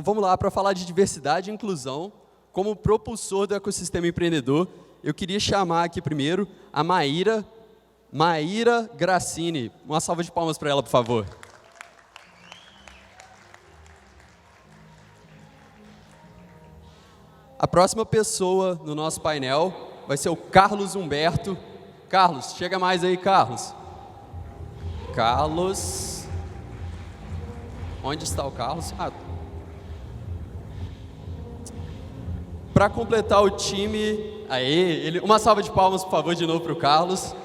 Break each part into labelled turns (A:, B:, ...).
A: Vamos lá, para falar de diversidade e inclusão, como propulsor do ecossistema empreendedor, eu queria chamar aqui primeiro a Maíra Grassini. Uma salva de palmas para ela, por favor. A próxima pessoa no nosso painel vai ser o Carlos Humberto. Carlos, chega mais aí, Carlos. Carlos. Onde está o Carlos? Para completar o time, uma salva de palmas, por favor, de novo para o Carlos.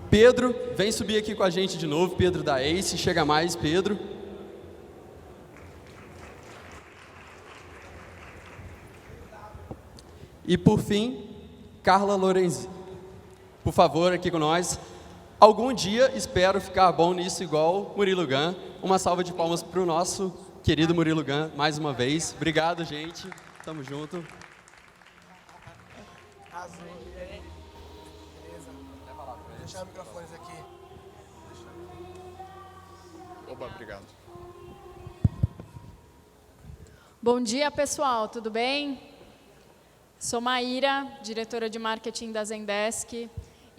A: Pedro, vem subir aqui com a gente de novo, Pedro da Ace, chega mais, Pedro. E por fim, Carla Lorenzi, por favor, aqui com nós. Algum dia espero ficar bom nisso igual Murilo Gun. Uma salva de palmas para o nosso querido Murilo Gun, mais uma vez. Obrigado, gente. Tamo junto.
B: Beleza. Vou deixar os microfones aqui.
C: Oba, obrigado.
D: Bom dia, pessoal. Tudo bem? Sou Maíra, diretora de marketing da Zendesk.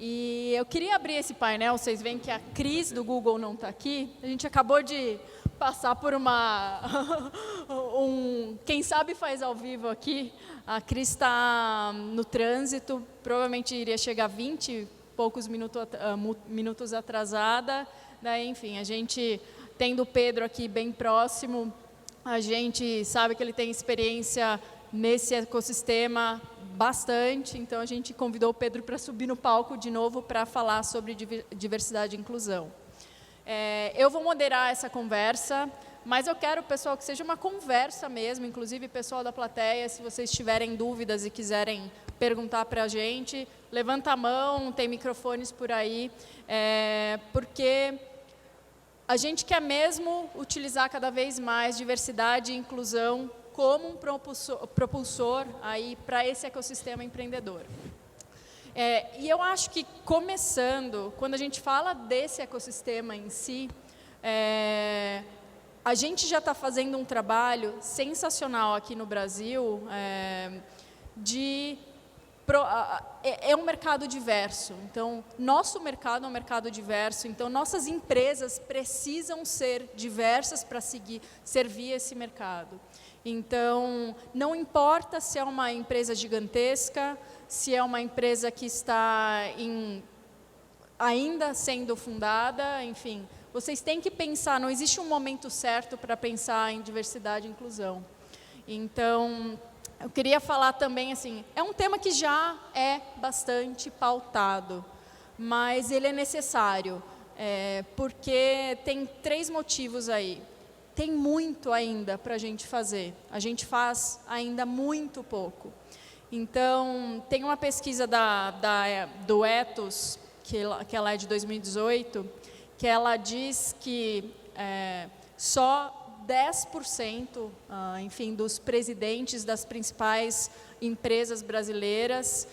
D: E eu queria abrir esse painel, vocês veem que a Cris do Google não está aqui. A gente acabou de passar por quem sabe faz ao vivo aqui. A Cris está no trânsito, provavelmente iria chegar 20 e poucos minutos atrasada. Daí, enfim, a gente, tendo o Pedro aqui bem próximo, a gente sabe que ele tem experiência nesse ecossistema bastante, então a gente convidou o Pedro para subir no palco de novo para falar sobre diversidade e inclusão. Eu vou moderar essa conversa, mas eu quero, pessoal, que seja uma conversa mesmo, inclusive pessoal da plateia, se vocês tiverem dúvidas e quiserem perguntar para a gente, levanta a mão, tem microfones por aí, porque a gente quer mesmo utilizar cada vez mais diversidade e inclusão como um propulsor aí para esse ecossistema empreendedor. E eu acho que, começando, quando a gente fala desse ecossistema em si, a gente já está fazendo um trabalho sensacional aqui no Brasil, é um mercado diverso. Então, nosso mercado é um mercado diverso, então nossas empresas precisam ser diversas para servir esse mercado. Então, não importa se é uma empresa gigantesca, se é uma empresa que está ainda sendo fundada, enfim, vocês têm que pensar, não existe um momento certo para pensar em diversidade e inclusão. Então, eu queria falar também, assim, é um tema que já é bastante pautado, mas ele é necessário, porque tem 3 motivos aí. Tem muito ainda para a gente fazer. A gente faz ainda muito pouco. Então, tem uma pesquisa do Ethos, que ela é de 2018, que ela diz que só 10%, enfim, dos presidentes das principais empresas brasileiras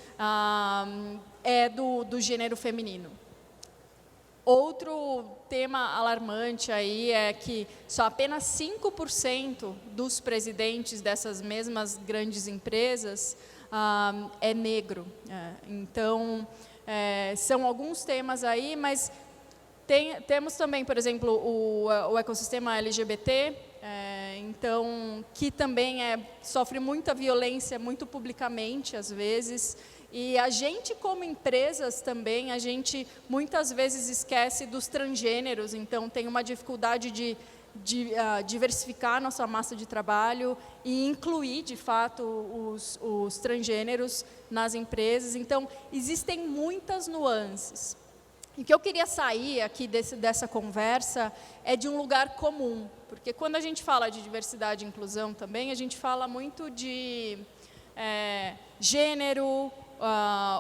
D: é do gênero feminino. Outro tema alarmante aí é que só apenas 5% dos presidentes dessas mesmas grandes empresas é negro. Então, são alguns temas aí, mas temos também, por exemplo, o ecossistema LGBT, então, que também sofre muita violência, muito publicamente, às vezes. E a gente, como empresas também, a gente muitas vezes esquece dos transgêneros, então tem uma dificuldade de diversificar nossa massa de trabalho e incluir, de fato, os transgêneros nas empresas. Então, existem muitas nuances. E o que eu queria sair aqui dessa conversa é de um lugar comum, porque quando a gente fala de diversidade e inclusão também, a gente fala muito de gênero,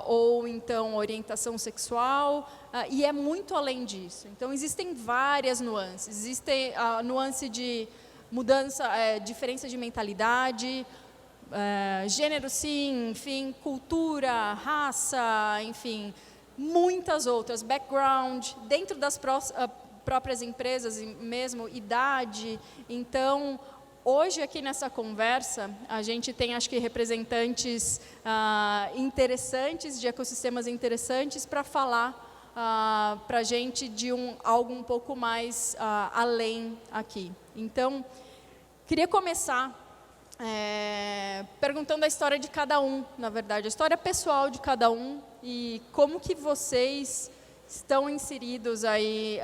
D: ou então orientação sexual, e é muito além disso. Então, existem várias nuances. Existe a nuance de mudança, diferença de mentalidade, gênero sim, enfim, cultura, raça, enfim, muitas outras, background, dentro das próprias empresas, mesmo idade. Então, hoje aqui nessa conversa, a gente tem, acho que, representantes interessantes, de ecossistemas interessantes, para falar para a gente de algo um pouco mais além aqui. Então, queria começar perguntando a história de cada um, na verdade, a história pessoal de cada um e como que vocês estão inseridos aí,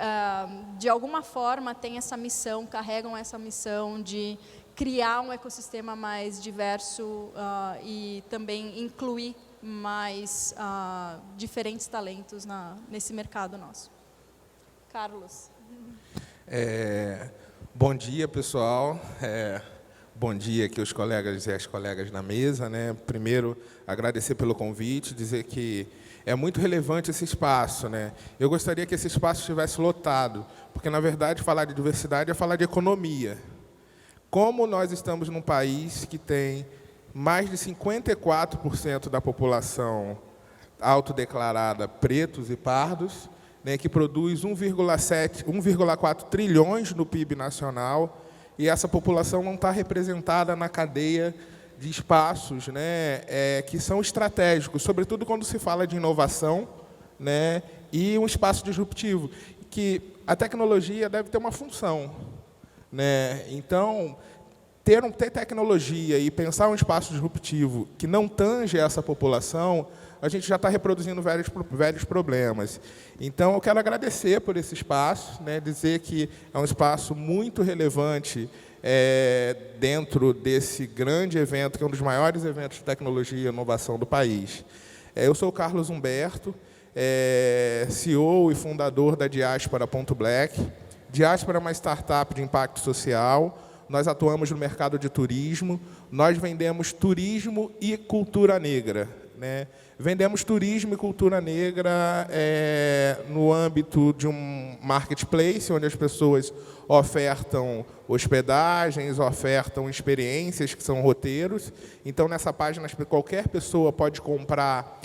D: de alguma forma, têm essa missão, carregam essa missão de criar um ecossistema mais diverso e também incluir mais diferentes talentos nesse mercado nosso. Carlos.
E: Bom dia, pessoal. Bom dia aqui os colegas e as colegas na mesa, né? Primeiro, agradecer pelo convite, dizer que é muito relevante esse espaço, né? Eu gostaria que esse espaço estivesse lotado, porque, na verdade, falar de diversidade é falar de economia. Como nós estamos num país que tem mais de 54% da população autodeclarada pretos e pardos, né, que produz 1,4 trilhões no PIB nacional, e essa população não está representada na cadeia de espaços, né, que são estratégicos, sobretudo quando se fala de inovação, né, e um espaço disruptivo, que a tecnologia deve ter uma função, né? Então, ter tecnologia e pensar um espaço disruptivo que não tange essa população, a gente já está reproduzindo velhos problemas. Então, eu quero agradecer por esse espaço, né, dizer que é um espaço muito relevante dentro desse grande evento, que é um dos maiores eventos de tecnologia e inovação do país. Eu sou o Carlos Humberto, CEO e fundador da Diaspora.black. Diaspora é uma startup de impacto social. Nós atuamos no mercado de turismo. Nós vendemos turismo e cultura negra, né? Vendemos turismo e cultura negra no âmbito de um marketplace, onde as pessoas ofertam hospedagens, ofertam experiências, que são roteiros. Então, nessa página, qualquer pessoa pode comprar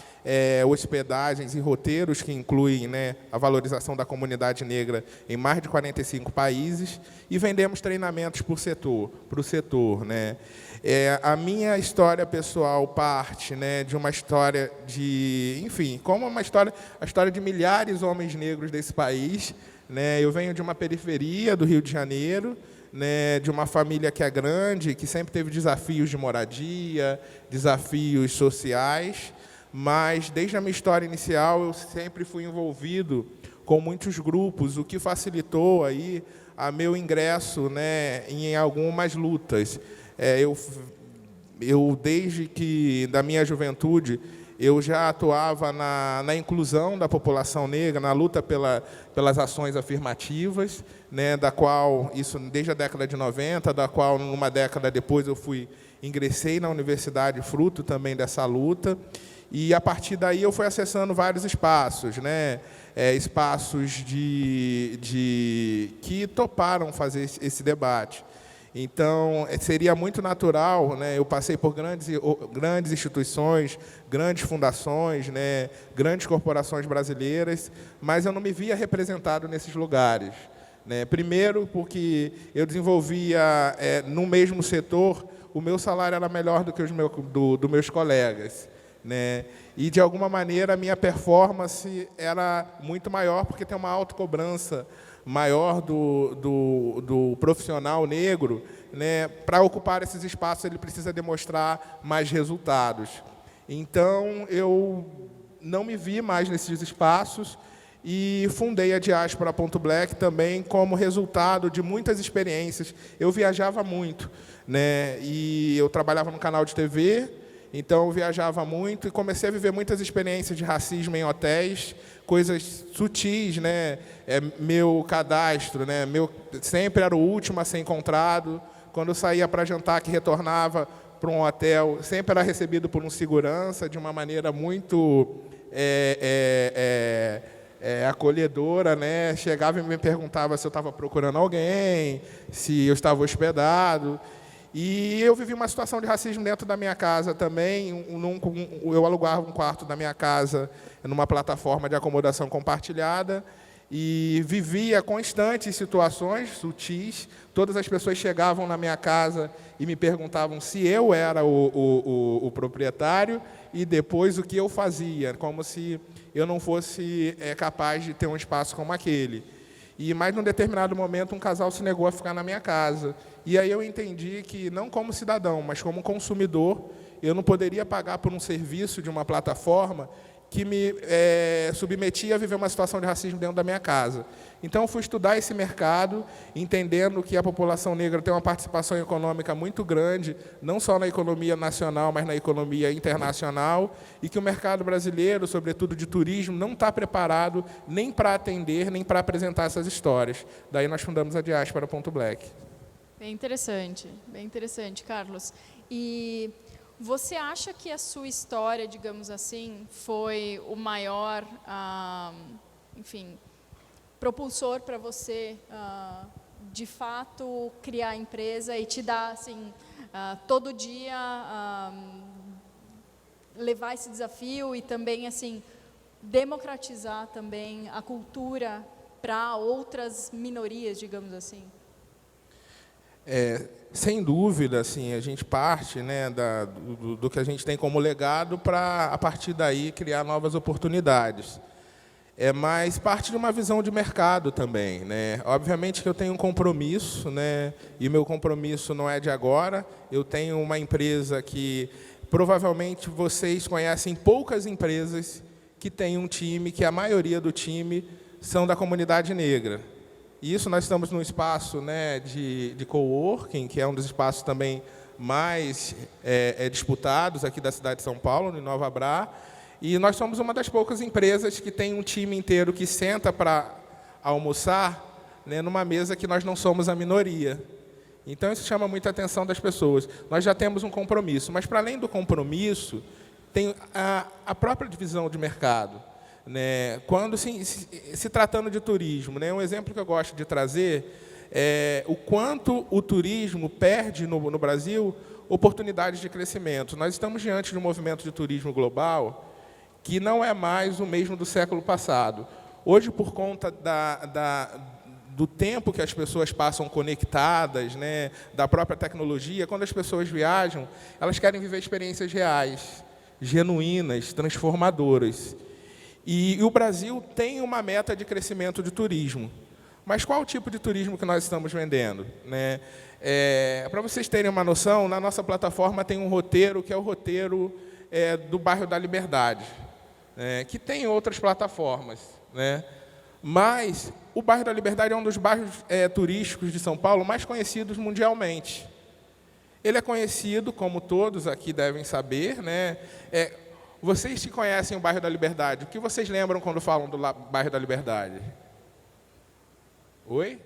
E: hospedagens e roteiros que incluem, né, a valorização da comunidade negra em mais de 45 países, e vendemos treinamentos para o setor, né? A minha história pessoal parte, né, de uma história de, enfim, como a história de milhares de homens negros desse país, né? Eu venho de uma periferia do Rio de Janeiro, né, de uma família que é grande, que sempre teve desafios de moradia, desafios sociais, mas, desde a minha história inicial, eu sempre fui envolvido com muitos grupos, o que facilitou aí a meu ingresso, né, em algumas lutas. Eu, desde que, da minha juventude, eu já atuava na inclusão da população negra, na luta pelas ações afirmativas, né, da qual, isso desde a década de 90, da qual, numa década depois, ingressei na universidade, fruto também dessa luta. E, a partir daí, eu fui acessando vários espaços, né? Espaços que toparam fazer esse debate. Então, seria muito natural, né? Eu passei por grandes instituições, grandes fundações, né? Grandes corporações brasileiras, mas eu não me via representado nesses lugares, né? Primeiro, porque eu desenvolvia, no mesmo setor, o meu salário era melhor do que dos meus colegas, né? E, de alguma maneira, a minha performance era muito maior, porque tem uma autocobrança maior do profissional negro, né? Para ocupar esses espaços, ele precisa demonstrar mais resultados. Então, eu não me vi mais nesses espaços e fundei a Diaspora.black também como resultado de muitas experiências. Eu viajava muito, né? E eu trabalhava no canal de TV, então eu viajava muito e comecei a viver muitas experiências de racismo em hotéis, coisas sutis, né? Meu cadastro, né? Sempre era o último a ser encontrado. Quando eu saía para jantar, que retornava para um hotel, sempre era recebido por um segurança de uma maneira muito acolhedora, né? Chegava e me perguntava se eu estava procurando alguém, se eu estava hospedado. E eu vivi uma situação de racismo dentro da minha casa também. Eu alugava um quarto da minha casa numa plataforma de acomodação compartilhada, e vivia constantes situações sutis. Todas as pessoas chegavam na minha casa e me perguntavam se eu era o proprietário e depois o que eu fazia, como se eu não fosse capaz de ter um espaço como aquele. E mais num determinado momento um casal se negou a ficar na minha casa. E aí eu entendi que não como cidadão, mas como consumidor, eu não poderia pagar por um serviço de uma plataforma que me submetia a viver uma situação de racismo dentro da minha casa. Então, eu fui estudar esse mercado, entendendo que a população negra tem uma participação econômica muito grande, não só na economia nacional, mas na economia internacional, e que o mercado brasileiro, sobretudo de turismo, não está preparado nem para atender, nem para apresentar essas histórias. Daí nós fundamos a Diaspora.Black.
D: Bem interessante, Carlos. E você acha que a sua história, digamos assim, foi o maior, enfim, propulsor para você, de fato, criar a empresa e te dar, assim, todo dia, levar esse desafio e também, assim, democratizar também a cultura para outras minorias, digamos assim?
E: Sem dúvida, assim, a gente parte, né, do que a gente tem como legado para, a partir daí, criar novas oportunidades. Mas parte de uma visão de mercado também, né? Obviamente que eu tenho um compromisso, né, e o meu compromisso não é de agora. Eu tenho uma empresa que, provavelmente, vocês conhecem poucas empresas que têm um time, que a maioria do time são da comunidade negra. E isso nós estamos num espaço, né, de coworking, que é um dos espaços também mais disputados aqui da cidade de São Paulo, em Nova Brá. E nós somos uma das poucas empresas que tem um time inteiro que senta para almoçar, né, numa mesa que nós não somos a minoria. Então, isso chama muita atenção das pessoas. Nós já temos um compromisso, mas, para além do compromisso, tem a própria divisão de mercado. Né? Quando se tratando de turismo, né, um exemplo que eu gosto de trazer é o quanto o turismo perde no Brasil oportunidades de crescimento. Nós estamos diante de um movimento de turismo global que não é mais o mesmo do século passado. Hoje, por conta do tempo que as pessoas passam conectadas, né, da própria tecnologia, quando as pessoas viajam, elas querem viver experiências reais, genuínas, transformadoras. E o Brasil tem uma meta de crescimento de turismo. Mas qual o tipo de turismo que nós estamos vendendo? Né? Para vocês terem uma noção, na nossa plataforma tem um roteiro, que é o roteiro do bairro da Liberdade, que tem outras plataformas. Né? Mas o bairro da Liberdade é um dos bairros turísticos de São Paulo mais conhecidos mundialmente. Ele é conhecido, como todos aqui devem saber, né? Vocês que conhecem o bairro da Liberdade, o que vocês lembram quando falam do bairro da Liberdade? Oi?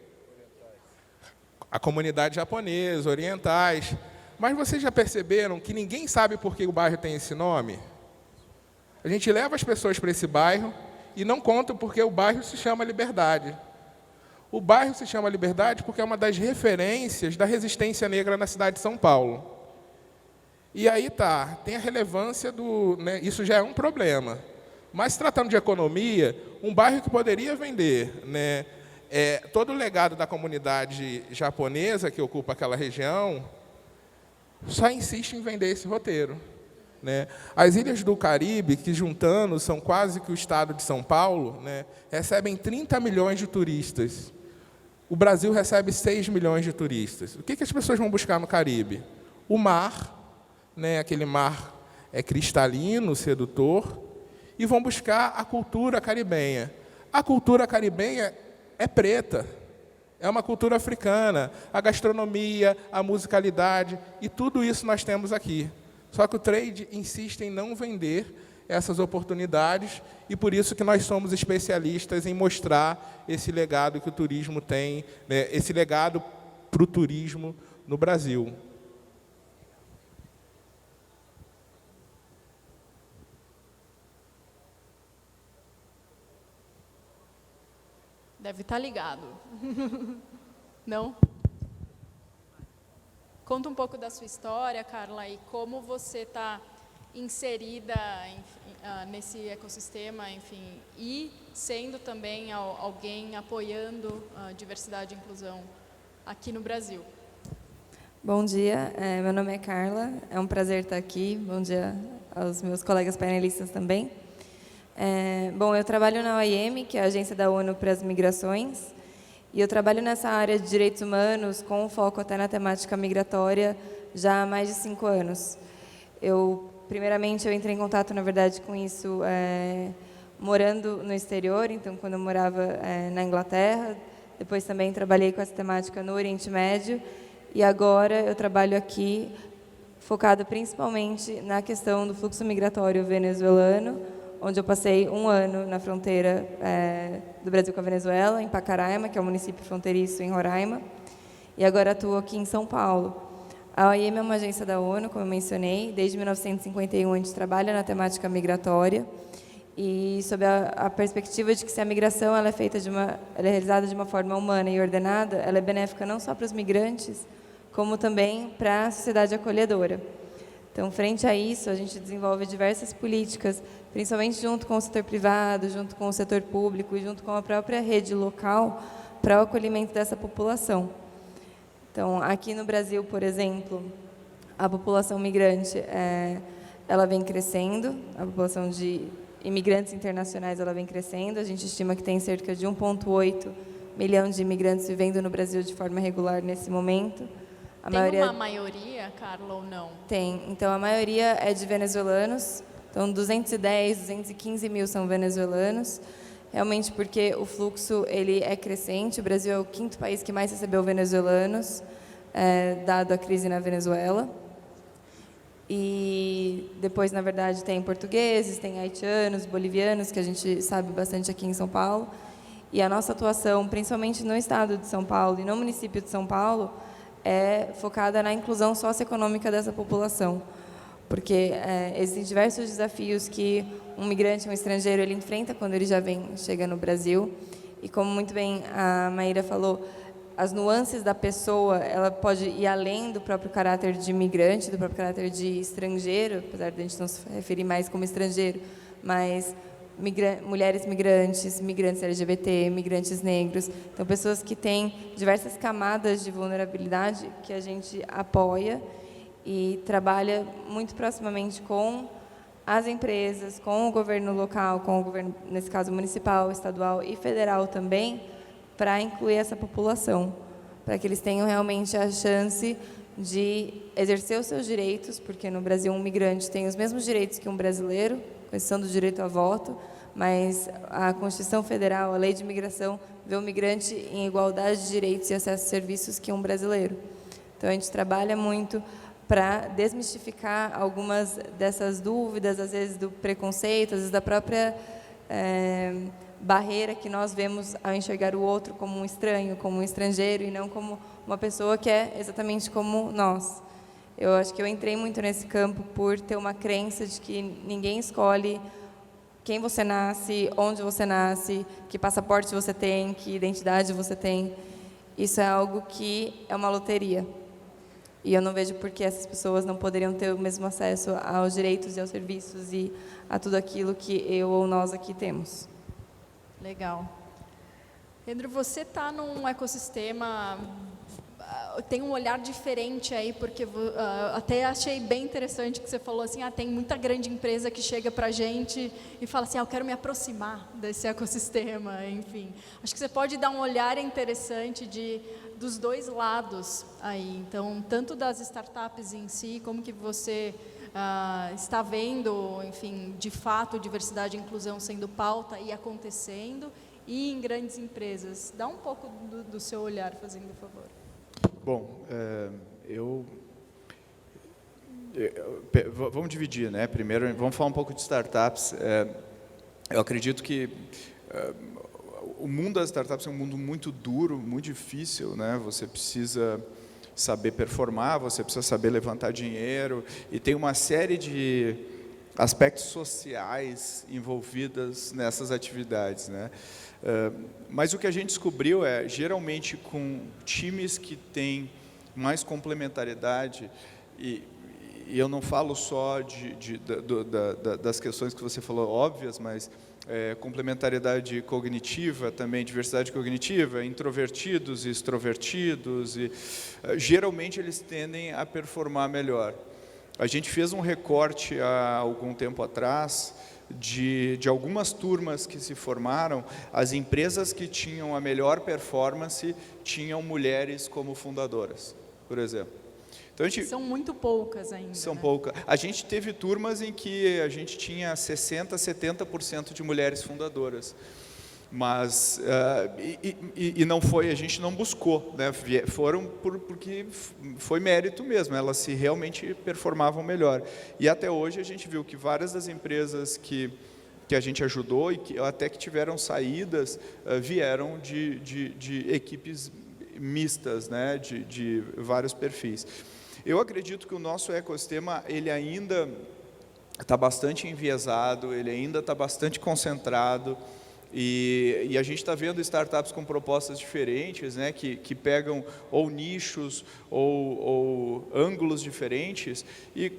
E: A comunidade japonesa, orientais. Mas vocês já perceberam que ninguém sabe por que o bairro tem esse nome? A gente leva as pessoas para esse bairro e não conta porque o bairro se chama Liberdade. O bairro se chama Liberdade porque é uma das referências da resistência negra na cidade de São Paulo. E aí tem a relevância né, isso já é um problema. Mas, tratando de economia, um bairro que poderia vender, né, todo o legado da comunidade japonesa que ocupa aquela região, só insiste em vender esse roteiro. Né? As ilhas do Caribe, que juntando são quase que o estado de São Paulo, né, recebem 30 milhões de turistas. O Brasil recebe 6 milhões de turistas. O que as pessoas vão buscar no Caribe? O mar, né, aquele mar cristalino, sedutor, e vão buscar a cultura caribenha. A cultura caribenha é preta, é uma cultura africana, a gastronomia, a musicalidade, e tudo isso nós temos aqui. Só que o trade insiste em não vender essas oportunidades, e por isso que nós somos especialistas em mostrar esse legado que o turismo tem, né, esse legado para o turismo no Brasil.
D: Deve estar ligado. Não? Conta um pouco da sua história, Carla, e como você está inserida nesse ecossistema, enfim, e sendo também alguém apoiando a diversidade e inclusão aqui no Brasil.
F: Bom dia, meu nome é Carla, é um prazer estar aqui. Bom dia aos meus colegas painelistas também. Bom, eu trabalho na OIM, que é a Agência da ONU para as Migrações, e eu trabalho nessa área de direitos humanos com foco até na temática migratória já há mais de 5 anos. Primeiramente, eu entrei em contato, na verdade, com isso morando no exterior, então, quando eu morava na Inglaterra, depois também trabalhei com essa temática no Oriente Médio, e agora eu trabalho aqui focado principalmente na questão do fluxo migratório venezuelano, onde eu passei 1 ano na fronteira do Brasil com a Venezuela, em Pacaraima, que é um município fronteiriço em Roraima, e agora atuo aqui em São Paulo. A OIM é uma agência da ONU, como eu mencionei. Desde 1951 a gente trabalha na temática migratória, e sob a perspectiva de que se a migração ela é realizada de uma forma humana e ordenada, ela é benéfica não só para os migrantes, como também para a sociedade acolhedora. Então, frente a isso, a gente desenvolve diversas políticas, principalmente junto com o setor privado, junto com o setor público e junto com a própria rede local, para o acolhimento dessa população. Então, aqui no Brasil, por exemplo, a população migrante ela vem crescendo, a população de imigrantes internacionais ela vem crescendo. A gente estima que tem cerca de 1,8 milhão de imigrantes vivendo no Brasil de forma regular nesse momento.
D: Uma maioria, Carla, ou não?
F: Tem. Então, a maioria é de venezuelanos. Então, 210, 215 mil são venezuelanos. Realmente porque o fluxo ele é crescente. O Brasil é o 5º país que mais recebeu venezuelanos, dado a crise na Venezuela. E depois, na verdade, tem portugueses, tem haitianos, bolivianos, que a gente sabe bastante aqui em São Paulo. E a nossa atuação, principalmente no estado de São Paulo e no município de São Paulo, é focada na inclusão socioeconômica dessa população, porque existem diversos desafios que um migrante, um estrangeiro, ele enfrenta quando ele chega no Brasil, e como muito bem a Maíra falou, as nuances da pessoa, ela pode ir além do próprio caráter de imigrante, do próprio caráter de estrangeiro, apesar de a gente não se referir mais como estrangeiro, mas mulheres migrantes, migrantes LGBT, migrantes negros. Então, pessoas que têm diversas camadas de vulnerabilidade que a gente apoia e trabalha muito proximamente com as empresas, com o governo local, com o governo, nesse caso, municipal, estadual e federal também, para incluir essa população, para que eles tenham realmente a chance de exercer os seus direitos, porque no Brasil um migrante tem os mesmos direitos que um brasileiro, com exceção do direito a voto, mas a Constituição Federal, a Lei de Imigração, vê o migrante em igualdade de direitos e acesso a serviços que um brasileiro. Então, a gente trabalha muito para desmistificar algumas dessas dúvidas, às vezes do preconceito, às vezes da própria barreira que nós vemos ao enxergar o outro como um estranho, como um estrangeiro, e não como uma pessoa que é exatamente como nós. Eu acho que eu entrei muito nesse campo por ter uma crença de que ninguém escolhe quem você nasce, onde você nasce, que passaporte você tem, que identidade você tem. Isso é algo que é uma loteria. E eu não vejo por que essas pessoas não poderiam ter o mesmo acesso aos direitos e aos serviços e a tudo aquilo que eu ou nós aqui temos.
D: Legal. Pedro, você está num ecossistema, tem um olhar diferente aí, porque até achei bem interessante que você falou assim, tem muita grande empresa que chega para a gente e fala assim, eu quero me aproximar desse ecossistema, enfim. Acho que você pode dar um olhar interessante dos dois lados aí, então, tanto das startups em si, como que você está vendo, enfim, de fato, diversidade e inclusão sendo pauta e acontecendo, e em grandes empresas. Dá um pouco do seu olhar, fazendo o favor.
C: Bom, vamos dividir, né? Primeiro, vamos falar um pouco de startups. Eu acredito que o mundo das startups é um mundo muito duro, muito difícil, né? Você precisa saber performar, você precisa saber levantar dinheiro, e tem uma série de aspectos sociais envolvidos nessas atividades, né? Mas o que a gente descobriu geralmente com times que têm mais complementariedade, e e eu não falo só das questões que você falou óbvias, mas complementariedade cognitiva, também diversidade cognitiva, introvertidos e extrovertidos, e geralmente eles tendem a performar melhor. A gente fez um recorte há algum tempo atrás de algumas turmas que se formaram. As empresas que tinham a melhor performance tinham mulheres como fundadoras, por exemplo. Então,
D: São muito poucas ainda.
C: São
D: né?
C: poucas. A gente teve turmas em que a gente tinha 60%, 70% de mulheres fundadoras. Mas, e não foi, a gente não buscou, né? Foram porque foi mérito mesmo, elas realmente performavam melhor. E até hoje a gente viu que várias das empresas que a gente ajudou e que até que tiveram saídas, vieram de equipes mistas, né? De vários perfis. Eu acredito que o nosso ecossistema, ele ainda está bastante enviesado, ele ainda está bastante concentrado, e a gente está vendo startups com propostas diferentes, né, que pegam ou nichos ou ângulos diferentes, e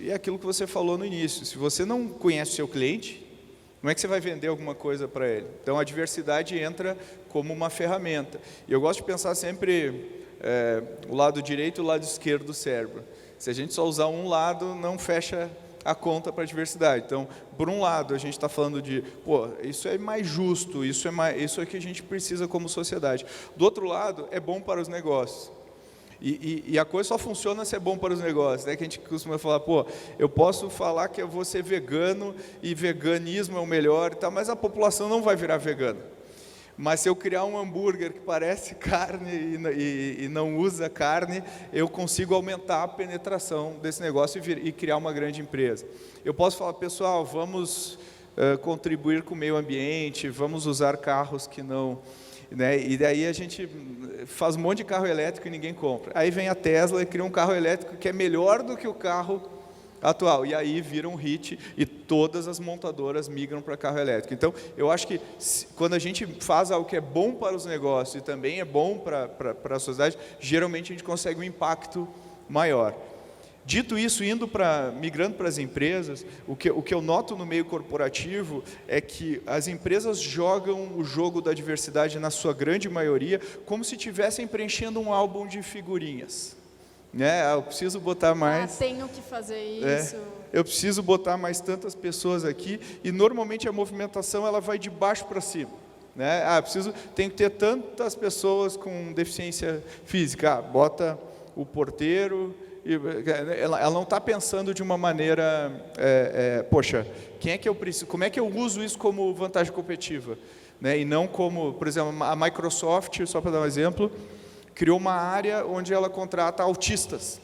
C: é aquilo que você falou no início: se você não conhece o seu cliente, como é que você vai vender alguma coisa para ele? Então a diversidade entra como uma ferramenta. E eu gosto de pensar sempre o lado direito e o lado esquerdo do cérebro. Se a gente só usar um lado, não fecha a conta para a diversidade. Então, por um lado, a gente está falando de, isso é mais justo, isso é que a gente precisa como sociedade. Do outro lado, é bom para os negócios. E a coisa só funciona se é bom para os negócios, né? Que a gente costuma falar, eu posso falar que eu vou ser vegano e veganismo é o melhor e tal, mas a população não vai virar vegana. Mas se eu criar um hambúrguer que parece carne e não usa carne, eu consigo aumentar a penetração desse negócio e criar uma grande empresa. Eu posso falar, pessoal, vamos contribuir com o meio ambiente, vamos usar carros que não... Né? E daí a gente faz um monte de carro elétrico e ninguém compra. Aí vem a Tesla e cria um carro elétrico que é melhor do que o carro atual, e aí vira um hit e todas as montadoras migram para carro elétrico. Então, eu acho que quando a gente faz algo que é bom para os negócios e também é bom para a sociedade, geralmente a gente consegue um impacto maior. Dito isso, migrando para as empresas, o que eu noto no meio corporativo é que as empresas jogam o jogo da diversidade, na sua grande maioria, como se estivessem preenchendo um álbum de figurinhas. Eu preciso botar mais...
D: tenho que fazer isso.
C: Eu preciso botar mais tantas pessoas aqui, e normalmente a movimentação ela vai de baixo para cima. Né? Tenho que ter tantas pessoas com deficiência física. Bota o porteiro... Ela não está pensando de uma maneira, quem é que eu preciso, como é que eu uso isso como vantagem competitiva? Né? E não como, por exemplo, a Microsoft, só para dar um exemplo, criou uma área onde ela contrata autistas,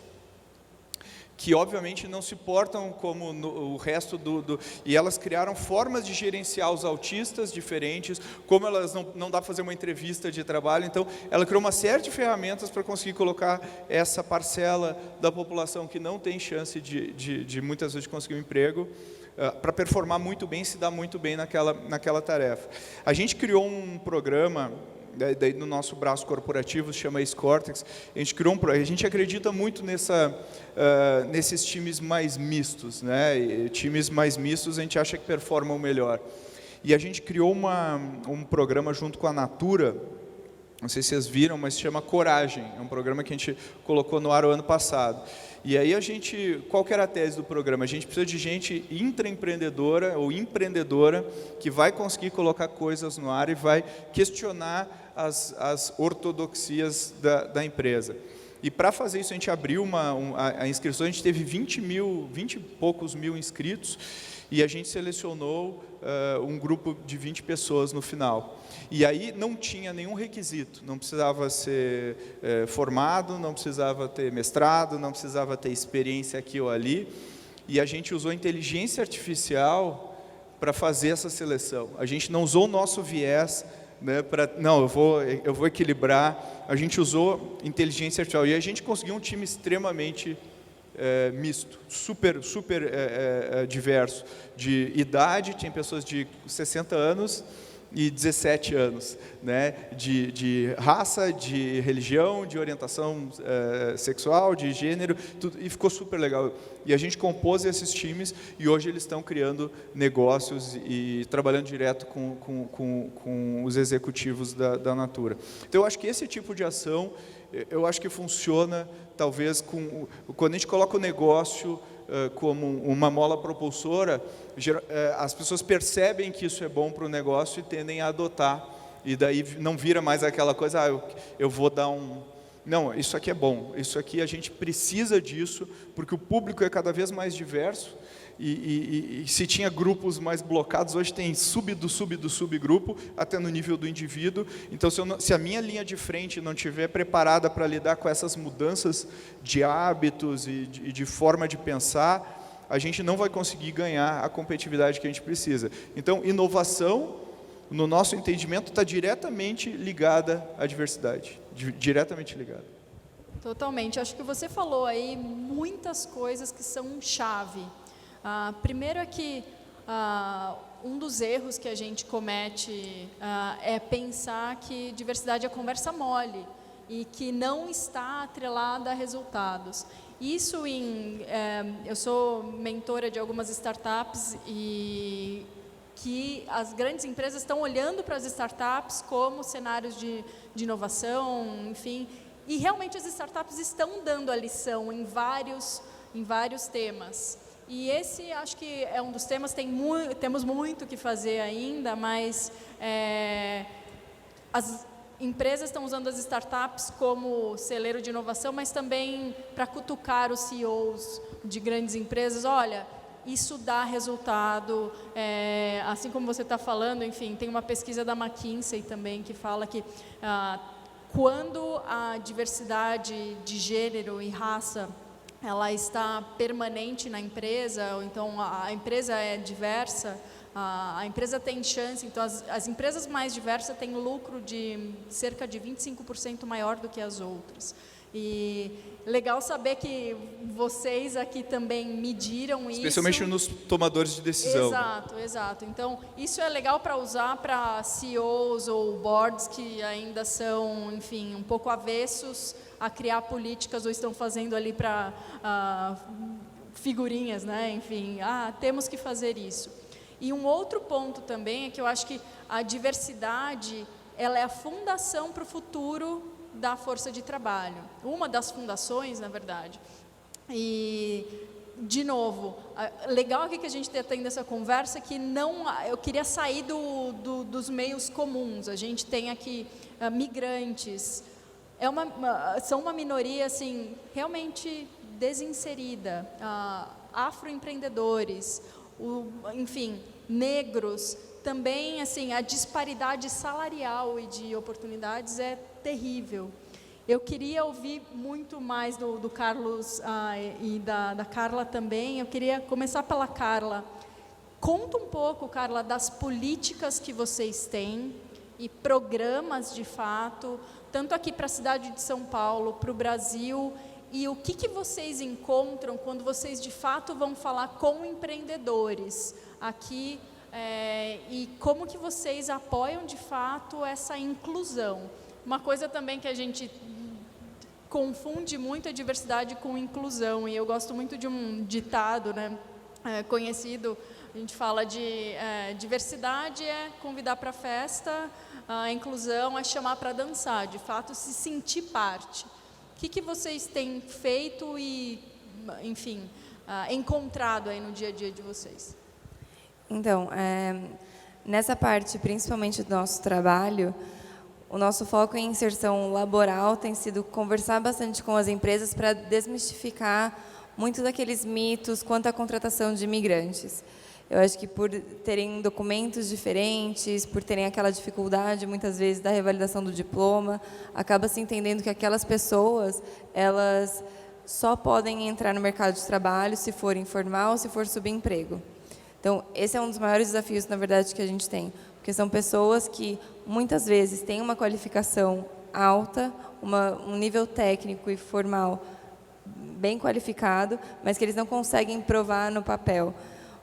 C: que obviamente não se portam como o resto e elas criaram formas de gerenciar os autistas diferentes, como elas não dá para fazer uma entrevista de trabalho, então ela criou uma série de ferramentas para conseguir colocar essa parcela da população que não tem chance de muitas vezes conseguir um emprego, para performar muito bem, se dar muito bem naquela tarefa. A gente criou um programa, daí no nosso braço corporativo, se chama Cortex. A gente acredita muito nesses times mais mistos, né? E times mais mistos a gente acha que performam melhor. E a gente criou um programa junto com a Natura, não sei se vocês viram, mas se chama Coragem. É um programa que a gente colocou no ar o ano passado. E aí qual que era a tese do programa? A gente precisa de gente intraempreendedora ou empreendedora que vai conseguir colocar coisas no ar e vai questionar as ortodoxias da empresa. E para fazer isso a gente abriu a inscrição, a gente teve 20 e poucos mil inscritos, e a gente selecionou um grupo de 20 pessoas no final. E aí não tinha nenhum requisito, não precisava ser formado, não precisava ter mestrado, não precisava ter experiência aqui ou ali, e a gente usou inteligência artificial para fazer essa seleção. A gente não usou o nosso viés, né, eu vou equilibrar, a gente usou inteligência artificial, e a gente conseguiu um time extremamente misto, super diverso, de idade, tinha pessoas de 60 anos, e 17 anos, né? De raça, de religião, de orientação sexual, de gênero, tudo, e ficou super legal. E a gente compôs esses times e hoje eles estão criando negócios e trabalhando direto com os executivos da Natura. Então, eu acho que esse tipo de ação, eu acho que funciona, talvez, quando a gente coloca o negócio como uma mola propulsora, as pessoas percebem que isso é bom para o negócio e tendem a adotar. E daí não vira mais aquela coisa, eu vou dar um... Não, isso aqui é bom, isso aqui a gente precisa disso, porque o público é cada vez mais diverso, e se tinha grupos mais blocados, hoje tem subgrupo, até no nível do indivíduo. Então, se a minha linha de frente não estiver preparada para lidar com essas mudanças de hábitos e de forma de pensar, a gente não vai conseguir ganhar a competitividade que a gente precisa. Então, inovação, no nosso entendimento, está diretamente ligada à diversidade, diretamente ligada.
D: Totalmente. Acho que você falou aí muitas coisas que são chave. Primeiro é que um dos erros que a gente comete é pensar que diversidade é conversa mole e que não está atrelada a resultados. Isso eu sou mentora de algumas startups e que as grandes empresas estão olhando para as startups como cenários de inovação, enfim, e realmente as startups estão dando a lição em vários temas. E esse, acho que é um dos temas, temos muito que fazer ainda, mas as empresas estão usando as startups como celeiro de inovação, mas também para cutucar os CEOs de grandes empresas. Olha, isso dá resultado, assim como você está falando, enfim, tem uma pesquisa da McKinsey também que fala que quando a diversidade de gênero e raça ela está permanente na empresa, ou então a empresa é diversa, a empresa tem chance, então as empresas mais diversas têm lucro de cerca de 25% maior do que as outras. E legal saber que vocês aqui também mediram isso.
C: Especialmente nos tomadores de decisão.
D: Exato. Então, isso é legal para usar para CEOs ou boards que ainda são, enfim, um pouco avessos a criar políticas ou estão fazendo ali para figurinhas, né? Enfim, temos que fazer isso. E um outro ponto também é que eu acho que a diversidade ela é a fundação para o futuro da força de trabalho. Uma das fundações, na verdade. E, de novo, legal aqui que a gente está tendo essa conversa que eu queria sair dos meios comuns. A gente tem aqui migrantes, são uma minoria assim, realmente desinserida, afroempreendedores, enfim, negros. Também, assim, a disparidade salarial e de oportunidades é terrível. Eu queria ouvir muito mais do Carlos e da Carla também. Eu queria começar pela Carla. Conta um pouco, Carla, das políticas que vocês têm e programas, de fato, tanto aqui para a cidade de São Paulo, para o Brasil, e o que vocês encontram quando vocês, de fato, vão falar com empreendedores aqui, e como que vocês apoiam, de fato, essa inclusão. Uma coisa também que a gente confunde muito a diversidade com inclusão, e eu gosto muito de um ditado, né, conhecido, a gente fala de diversidade é convidar para a festa, a inclusão é chamar para dançar, de fato, se sentir parte. O que vocês têm feito e, enfim, encontrado aí no dia a dia de vocês?
F: Então, nessa parte, principalmente do nosso trabalho, o nosso foco em inserção laboral tem sido conversar bastante com as empresas para desmistificar muito daqueles mitos quanto à contratação de imigrantes. Eu acho que por terem documentos diferentes, por terem aquela dificuldade, muitas vezes, da revalidação do diploma, acaba se entendendo que aquelas pessoas, elas só podem entrar no mercado de trabalho se for informal ou se for subemprego. Então, esse é um dos maiores desafios, na verdade, que a gente tem, porque são pessoas que, muitas vezes, têm uma qualificação alta, um nível técnico e formal bem qualificado, mas que eles não conseguem provar no papel.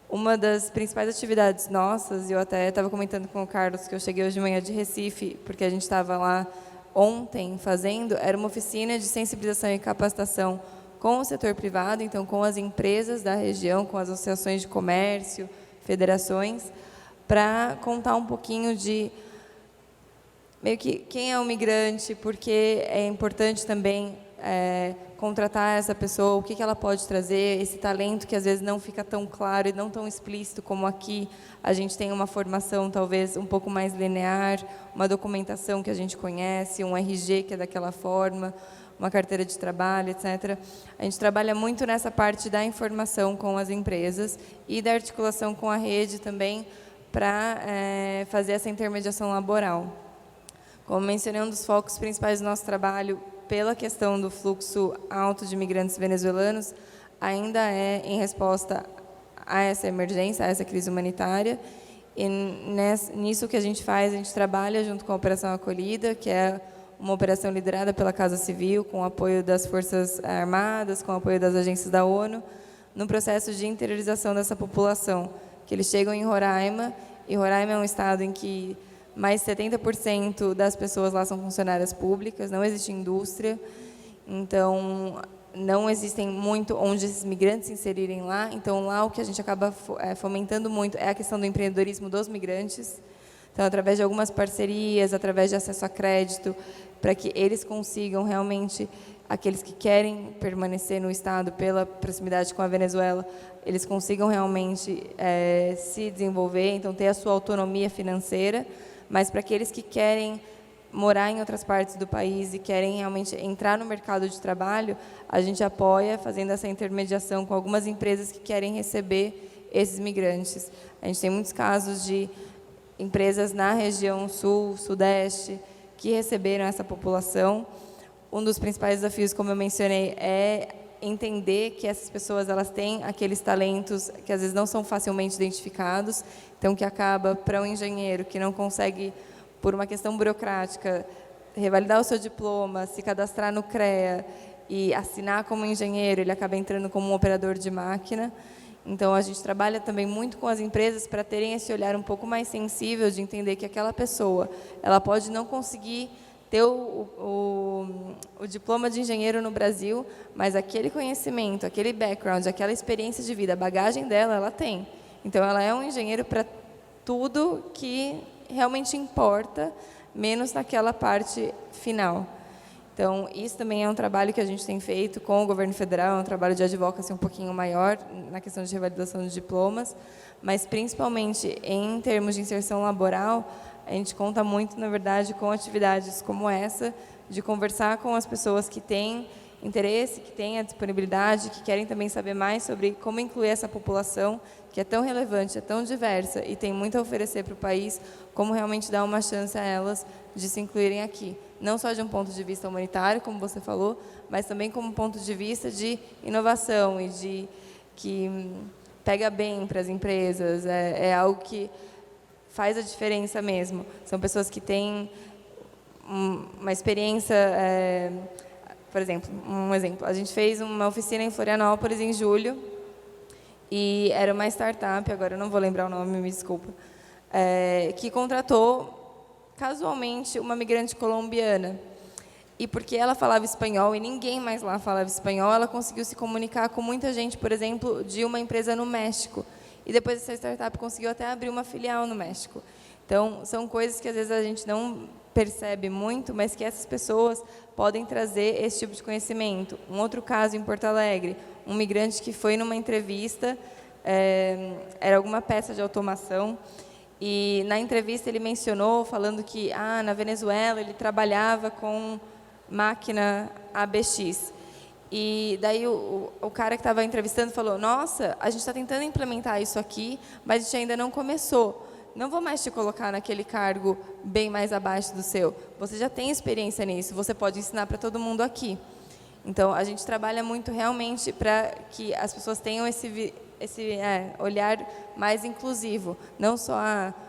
F: Uma das principais atividades nossas, e eu até estava comentando com o Carlos que eu cheguei hoje de manhã de Recife, porque a gente estava lá ontem fazendo, era uma oficina de sensibilização e capacitação com o setor privado, então com as empresas da região, com as associações de comércio, federações, para contar um pouquinho de meio que quem é o migrante, porque é importante também contratar essa pessoa, o que ela pode trazer, esse talento que às vezes não fica tão claro e não tão explícito como aqui. A gente tem uma formação talvez um pouco mais linear, uma documentação que a gente conhece, um RG que é daquela forma, uma carteira de trabalho, etc. A gente trabalha muito nessa parte da informação com as empresas e da articulação com a rede também para fazer essa intermediação laboral. Como mencionei, um dos focos principais do nosso trabalho, pela questão do fluxo alto de imigrantes venezuelanos, ainda é em resposta a essa emergência, a essa crise humanitária. E nisso que a gente faz, a gente trabalha junto com a Operação Acolhida, que é uma operação liderada pela Casa Civil, com o apoio das Forças Armadas, com o apoio das agências da ONU, no processo de interiorização dessa população, que eles chegam em Roraima, e Roraima é um estado em que mais de 70% das pessoas lá são funcionárias públicas, não existe indústria, então não existem muito onde esses migrantes se inserirem lá. Então lá o que a gente acaba fomentando muito é a questão do empreendedorismo dos migrantes. Então, através de algumas parcerias, através de acesso a crédito, para que eles consigam realmente, aqueles que querem permanecer no estado pela proximidade com a Venezuela, eles consigam realmente se desenvolver, então ter a sua autonomia financeira. Mas para aqueles que querem morar em outras partes do país e querem realmente entrar no mercado de trabalho, a gente apoia fazendo essa intermediação com algumas empresas que querem receber esses migrantes. A gente tem muitos casos de empresas na região sul, sudeste, que receberam essa população. Um dos principais desafios, como eu mencionei, é entender que essas pessoas elas têm aqueles talentos que às vezes não são facilmente identificados, então que acaba para um engenheiro que não consegue, por uma questão burocrática, revalidar o seu diploma, se cadastrar no CREA e assinar como engenheiro, ele acaba entrando como um operador de máquina. Então, a gente trabalha também muito com as empresas para terem esse olhar um pouco mais sensível de entender que aquela pessoa, ela pode não conseguir ter o diploma de engenheiro no Brasil, mas aquele conhecimento, aquele background, aquela experiência de vida, a bagagem dela, ela tem. Então, ela é um engenheiro para tudo que realmente importa, menos naquela parte final. Então, isso também é um trabalho que a gente tem feito com o governo federal, é um trabalho de advocacy um pouquinho maior na questão de revalidação de diplomas, mas principalmente em termos de inserção laboral, a gente conta muito, na verdade, com atividades como essa, de conversar com as pessoas que têm interesse, que têm a disponibilidade, que querem também saber mais sobre como incluir essa população, que é tão relevante, é tão diversa e tem muito a oferecer para o país, como realmente dar uma chance a elas de se incluírem aqui. Não só de um ponto de vista humanitário, como você falou, mas também como um ponto de vista de inovação e de que pega bem para as empresas, é algo que faz a diferença mesmo. São pessoas que têm uma experiência, por exemplo, a gente fez uma oficina em Florianópolis em julho, e era uma startup, agora eu não vou lembrar o nome, me desculpa, que contratou casualmente uma migrante colombiana. E porque ela falava espanhol e ninguém mais lá falava espanhol, ela conseguiu se comunicar com muita gente, por exemplo, de uma empresa no México. E depois essa startup conseguiu até abrir uma filial no México. Então, são coisas que às vezes a gente não percebe muito, mas que essas pessoas podem trazer esse tipo de conhecimento. Um outro caso em Porto Alegre, um migrante que foi numa entrevista, era alguma peça de automação, e na entrevista ele mencionou, falando que na Venezuela ele trabalhava com máquina ABX. E daí o cara que estava entrevistando falou, nossa, a gente está tentando implementar isso aqui, mas a gente ainda não começou. Não vou mais te colocar naquele cargo bem mais abaixo do seu. Você já tem experiência nisso, você pode ensinar para todo mundo aqui. Então, a gente trabalha muito realmente para que as pessoas tenham esse olhar mais inclusivo. Não só,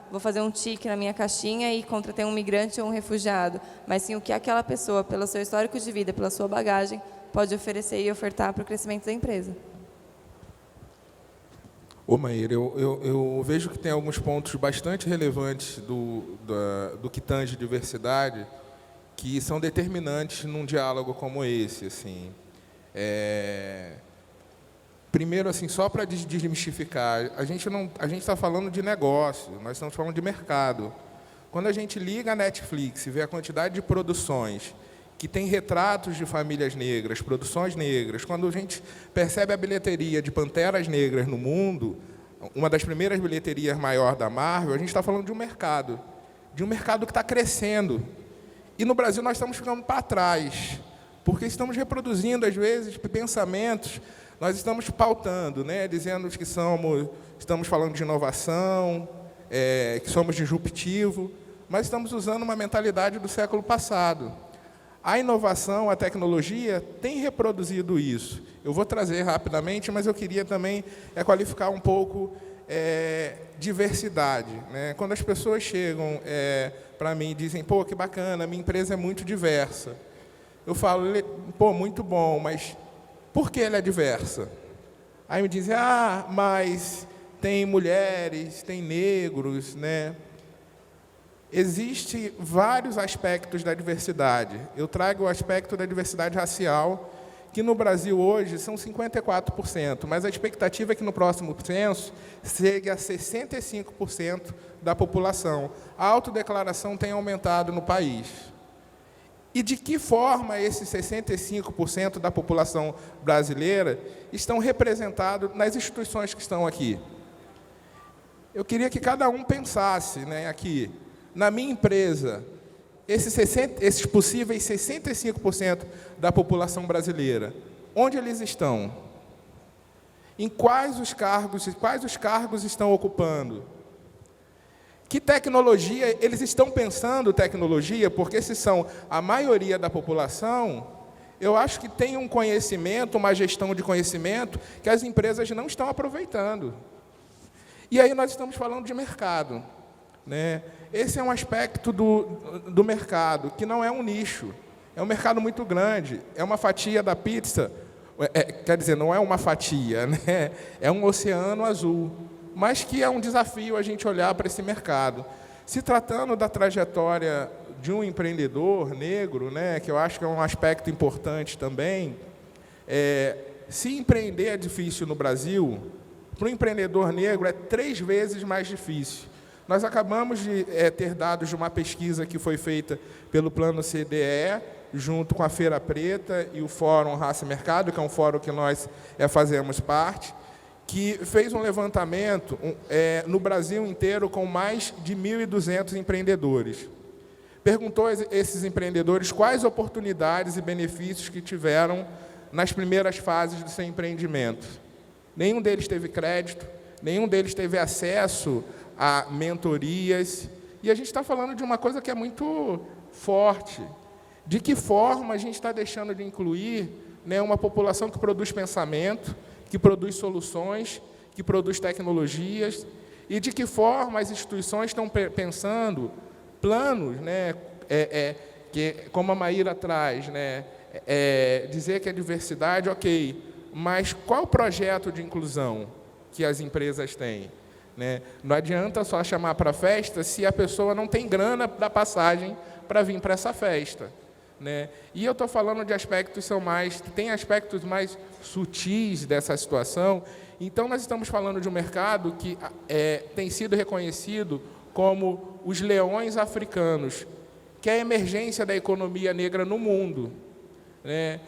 F: vou fazer um tique na minha caixinha e contratar um migrante ou um refugiado, mas sim o que aquela pessoa, pelo seu histórico de vida, pela sua bagagem, pode oferecer e ofertar para o crescimento da empresa.
E: Ô, Maíra, eu vejo que tem alguns pontos bastante relevantes do que tange diversidade que são determinantes num diálogo como esse, assim. Primeiro, assim, só para desmistificar, a gente está falando de negócio, nós estamos falando de mercado. Quando a gente liga a Netflix e vê a quantidade de produções que tem retratos de famílias negras, produções negras, quando a gente percebe a bilheteria de Panteras Negras no mundo, uma das primeiras bilheterias maior da Marvel, a gente está falando de um mercado que está crescendo. E no Brasil nós estamos ficando para trás, porque estamos reproduzindo, às vezes, pensamentos, nós estamos pautando, né, dizendo que estamos falando de inovação, que somos disruptivo, mas estamos usando uma mentalidade do século passado. A inovação, a tecnologia tem reproduzido isso. Eu vou trazer rapidamente, mas eu queria também qualificar um pouco diversidade, né? Quando as pessoas chegam para mim e dizem, pô, que bacana, minha empresa é muito diversa. Eu falo, pô, muito bom, mas por que ela é diversa? Aí me dizem, mas tem mulheres, tem negros, né? Existem vários aspectos da diversidade. Eu trago o aspecto da diversidade racial, que no Brasil hoje são 54%, mas a expectativa é que no próximo censo chegue a 65% da população. A autodeclaração tem aumentado no país. E de que forma esses 65% da população brasileira estão representados nas instituições que estão aqui? Eu queria que cada um pensasse, né, aqui, na minha empresa, esses possíveis 65% da população brasileira, onde eles estão? Em quais os cargos estão ocupando? Que tecnologia, eles estão pensando tecnologia, porque se são a maioria da população, eu acho que tem um conhecimento, uma gestão de conhecimento, que as empresas não estão aproveitando. E aí nós estamos falando de mercado, né? Esse é um aspecto do mercado, que não é um nicho, é um mercado muito grande, é uma fatia da pizza, quer dizer, não é uma fatia, né? É um oceano azul, mas que é um desafio a gente olhar para esse mercado. Se tratando da trajetória de um empreendedor negro, né, que eu acho que é um aspecto importante também, se empreender é difícil no Brasil, para o empreendedor negro é 3 vezes mais difícil. Nós acabamos de ter dados de uma pesquisa que foi feita pelo Plano CDE, junto com a Feira Preta e o Fórum Raça e Mercado, que é um fórum que nós fazemos parte, que fez um levantamento no Brasil inteiro com mais de 1.200 empreendedores. Perguntou a esses empreendedores quais oportunidades e benefícios que tiveram nas primeiras fases do seu empreendimento. Nenhum deles teve crédito, nenhum deles teve acesso a mentorias. E a gente está falando de uma coisa que é muito forte. De que forma a gente está deixando de incluir, né, uma população que produz pensamento, que produz soluções, que produz tecnologias, e de que forma as instituições estão pensando planos, né, que, como a Maíra traz, né, dizer que a diversidade, ok, mas qual o projeto de inclusão que as empresas têm? Né? Não adianta só chamar para a festa se a pessoa não tem grana da passagem para vir para essa festa. Né? E eu estou falando de aspectos tem aspectos mais sutis dessa situação. Então, nós estamos falando de um mercado que tem sido reconhecido como os leões africanos, que é a emergência da economia negra no mundo. Né?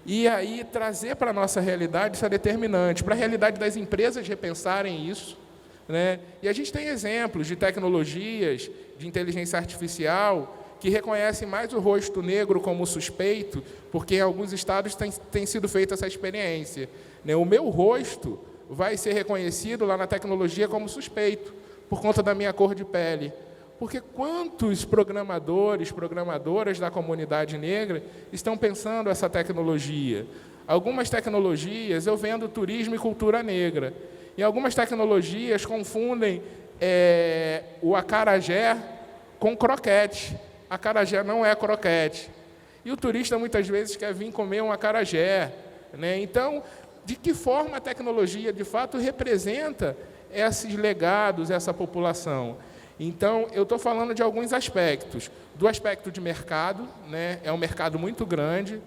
E: E aí, trazer para a nossa realidade, isso é determinante, para a realidade das empresas repensarem isso. Né? E a gente tem exemplos de tecnologias, de inteligência artificial, que reconhecem mais o rosto negro como suspeito, porque em alguns estados tem sido feita essa experiência. Né? O meu rosto vai ser reconhecido lá na tecnologia como suspeito, por conta da minha cor de pele. Porque quantos programadores, programadoras da comunidade negra estão pensando essa tecnologia? Algumas tecnologias, eu vendo turismo e cultura negra. E algumas tecnologias confundem o acarajé com croquete. Acarajé não é croquete. E o turista, muitas vezes, quer vir comer um acarajé. Né? Então, de que forma a tecnologia, de fato, representa esses legados, essa população. Então, eu estou falando de alguns aspectos. Do aspecto de mercado, né? É um mercado muito grande,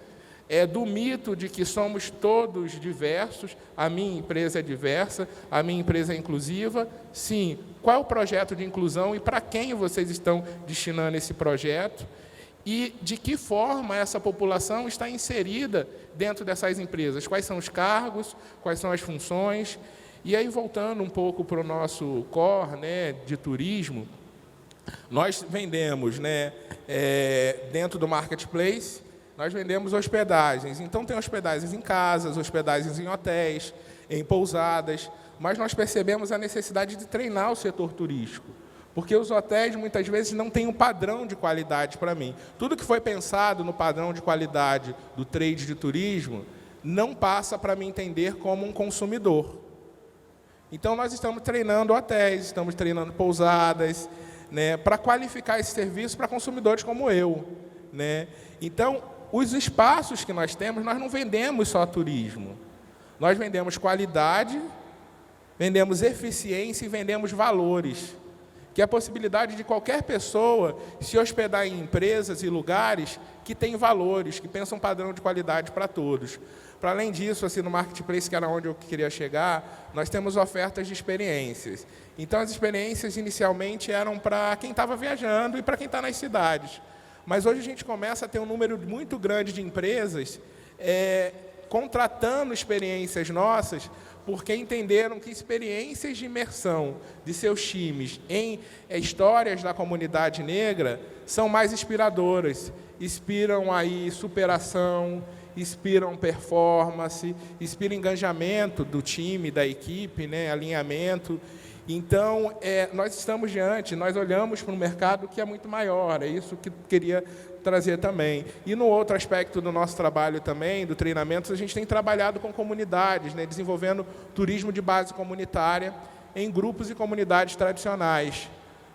E: do mito de que somos todos diversos, a minha empresa é diversa, a minha empresa é inclusiva. Sim, qual é o projeto de inclusão e para quem vocês estão destinando esse projeto? E de que forma essa população está inserida dentro dessas empresas? Quais são os cargos, quais são as funções? E aí, voltando um pouco para o nosso core, né, de turismo, nós vendemos, né, dentro do marketplace, nós vendemos hospedagens. Então, tem hospedagens em casas, hospedagens em hotéis, em pousadas, mas nós percebemos a necessidade de treinar o setor turístico, porque os hotéis, muitas vezes, não têm um padrão de qualidade para mim. Tudo que foi pensado no padrão de qualidade do trade de turismo não passa para mim entender como um consumidor. Então, nós estamos treinando hotéis, estamos treinando pousadas, né, para qualificar esse serviço para consumidores como eu, né? Então, os espaços que nós temos, nós não vendemos só turismo. Nós vendemos qualidade, vendemos eficiência e vendemos valores, que é a possibilidade de qualquer pessoa se hospedar em empresas e lugares que têm valores, que pensam padrão de qualidade para todos. Para além disso, assim, no Marketplace, que era onde eu queria chegar, nós temos ofertas de experiências. Então, as experiências inicialmente eram para quem estava viajando e para quem está nas cidades. Mas hoje a gente começa a ter um número muito grande de empresas contratando experiências nossas, porque entenderam que experiências de imersão de seus times em histórias da comunidade negra são mais inspiradoras, inspiram aí superação, inspiram performance, inspiram engajamento do time, da equipe, né, alinhamento. Então, nós estamos nós olhamos para um mercado que é muito maior, é isso que eu queria trazer também. E no outro aspecto do nosso trabalho também, do treinamento, a gente tem trabalhado com comunidades, né, desenvolvendo turismo de base comunitária em grupos e comunidades tradicionais.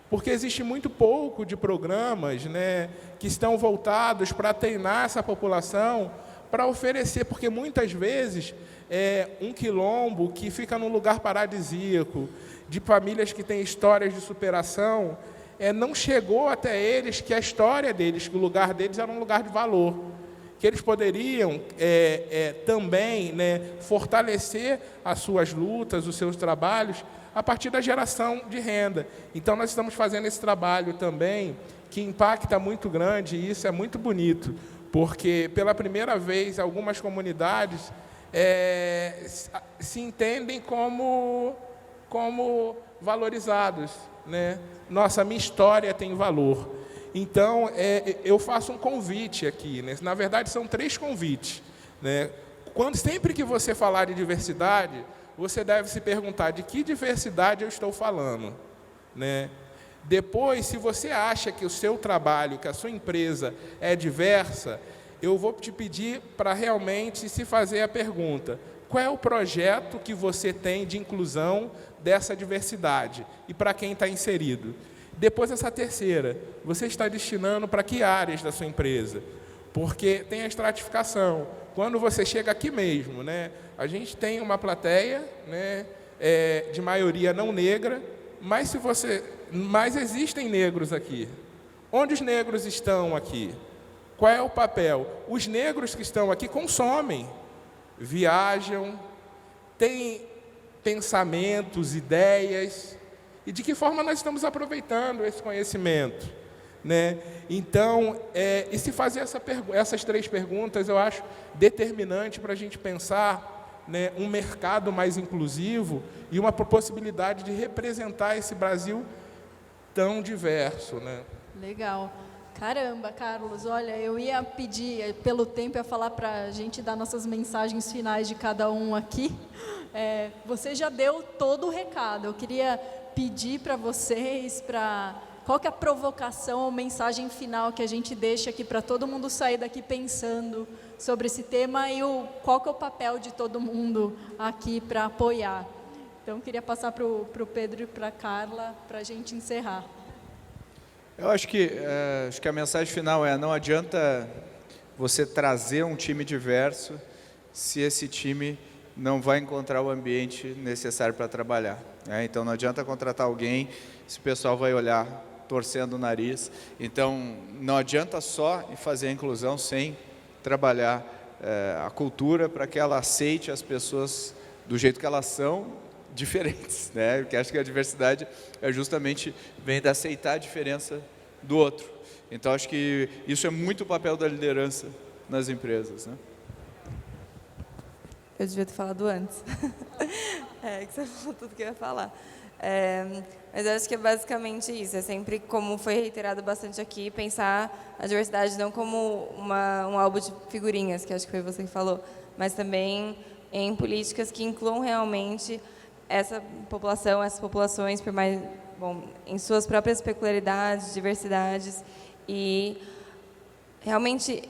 E: Porque existe muito pouco de programas, né, que estão voltados para treinar essa população, para oferecer, porque muitas vezes um quilombo que fica num lugar paradisíaco, de famílias que têm histórias de superação, não chegou até eles que a história deles, que o lugar deles era um lugar de valor, que eles poderiam também, né, fortalecer as suas lutas, os seus trabalhos, a partir da geração de renda. Então, nós estamos fazendo esse trabalho também, que impacta muito grande, e isso é muito bonito, porque, pela primeira vez, algumas comunidades se entendem como valorizados, né? Nossa, minha história tem valor. Então, eu faço um convite aqui, né? Na verdade, são 3 convites, né? Sempre que você falar de diversidade, você deve se perguntar de que diversidade eu estou falando, né? Depois, se você acha que o seu trabalho, que a sua empresa é diversa, eu vou te pedir para realmente se fazer a pergunta: qual é o projeto que você tem de inclusão dessa diversidade e para quem está inserido? Depois, essa terceira, você está destinando para que áreas da sua empresa? Porque tem a estratificação. Quando você chega aqui mesmo, né, a gente tem uma plateia, né, de maioria não negra, mas existem negros aqui. Onde os negros estão aqui? Qual é o papel? Os negros que estão aqui consomem, viajam, têm pensamentos, ideias, e de que forma nós estamos aproveitando esse conhecimento, né? Então, e se fazer essas 3 perguntas, eu acho determinante para a gente pensar, né, um mercado mais inclusivo e uma possibilidade de representar esse Brasil tão diverso, né?
D: Legal. Caramba, Carlos, olha, eu ia pedir, pelo tempo, ia falar para a gente dar nossas mensagens finais de cada um aqui. Você já deu todo o recado. Eu queria pedir para vocês, qual que é a provocação ou mensagem final que a gente deixa aqui para todo mundo sair daqui pensando sobre esse tema e qual que é o papel de todo mundo aqui para apoiar. Então, eu queria passar para o Pedro e para a Carla para a gente encerrar.
C: Eu acho que a mensagem final não adianta você trazer um time diverso se esse time não vai encontrar o ambiente necessário para trabalhar, né? Então não adianta contratar alguém se o pessoal vai olhar torcendo o nariz. Então não adianta só fazer a inclusão sem trabalhar a cultura para que ela aceite as pessoas do jeito que elas são, diferentes, né? Porque acho que a diversidade justamente vem de aceitar a diferença do outro. Então acho que isso é muito o papel da liderança nas empresas, né?
F: Eu devia ter falado antes. Que você falou tudo que eu ia falar. Mas eu acho que é basicamente isso. É sempre, como foi reiterado bastante aqui, pensar a diversidade não como um álbum de figurinhas, que acho que foi você que falou, mas também em políticas que incluam realmente essa população, essas populações, por mais, em suas próprias peculiaridades, diversidades, e realmente